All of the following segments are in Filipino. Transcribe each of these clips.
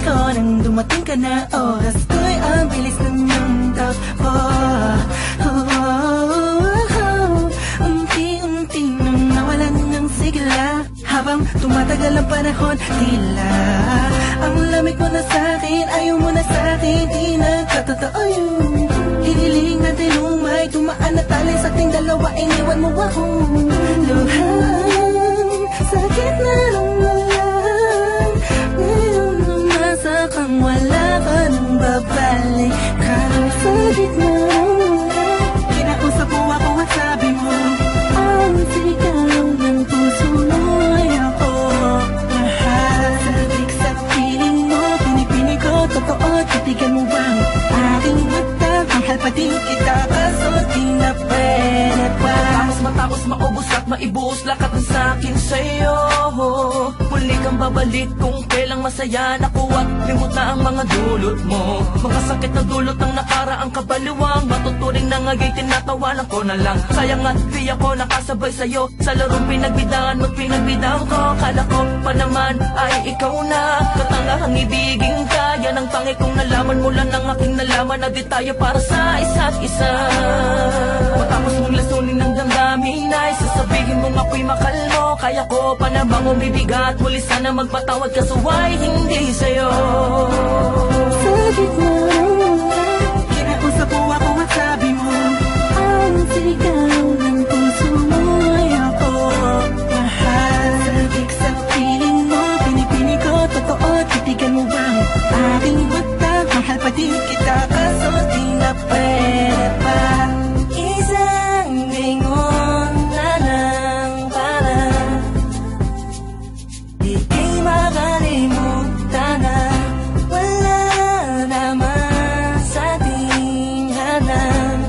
ko nang dumating ka na. Oras ko'y ang bilis ng iyong takbo. Unti-unti nang nawalan ng sigla. Habang tumatagal ang panahon, tila ang lamig mo na sa'kin, ayaw mo na sa'kin. Di nagkatotoo yun. Hiniling natin umay, tumaan na tali sa ating dalawa, iniwan mo ako. Luhan, sakit na ng ulan. Ngayon nung nasa kang wala ka nang babalik. Karang sa gitna ng ulan, kinausap mo ako at sabi mo, ang sigaw ng puso mo ay ako. Mahal, sabik sa piling mo, pinipini ko, totoo, titigan mo bang aking mata? Mahal pa din kita, kaso di na pwede pa. Matapos maubos at maibuos lakat ng sa'kin sa'yo. Muli kang babalik kung kailang masaya naku at limot na ang mga dulot mo. Mga sakit na dulot ng nakaraang kabaliwang, matuturing na nga'y tinatawanan ko na lang. Sayang at di ako nakasabay sa'yo sa larong pinagbidaan mo't pinagbidaan ko. Kala ko pa naman ay ikaw na katangahang ibigin ka. Yan ang tangi kong nalaman mula ng aking nalaman na di tayo para sa isa't isa. Matapos mong lasunin ng damdamin ay sasabihin mong ako'y makalmo. Kaya ko pa namang umibigat, muli sana magpatawad ka suway hindi sa'yo. Sa gitna ng ulan, kinausap mo ako at sabi mo, ang sigaw ng puso mo ay ako. Mahal, sabik sa piling mo, pinipini ko, totoo, titigan mo bang aking mata? Mahal pa din kita, kaso di na pwede pa. Isang lingon na lang para di makalimutan na wala naman sa ating hanap.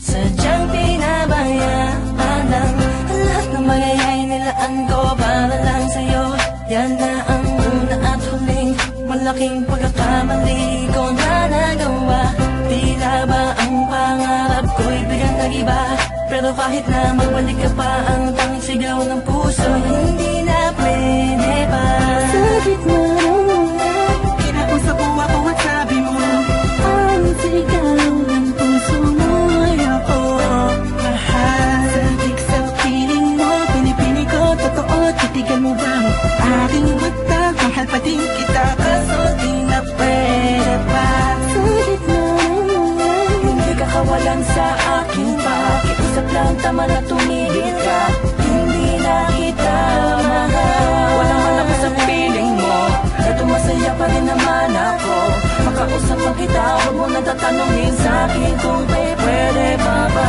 Sadyang pinabayaan lang lahat ng magayay nilaan ko para lang sa'yo. Yan na ang una at huling malaking pagkakamali ko na nagawa. Tila ba ang pangarap ko'y biglang nag-iba? Pero kahit na magbalik ka pa, ang tanging sigaw ng puso hindi na pwede pa. Sa gitna ng ulan, kinausap mo ako at sabi mo, ang sigaw ng puso mo ay ako. Mahal, sabik sa piling mo, pinipini ko, totoo, titigan mo bang aking mata? Mahal pa din kita, kaso di na pwede pa. Sa gitna ng ulan, hindi ka kawalan sa akin pa. Kiusap lang, tama na tumigil ka. Hindi na kita mahal. Walang man ako sa piling mo, Eto masaya pa rin naman ako. Makausap lang kita, huwag mo nang tatanungin sa'kin kung pwede pa ba.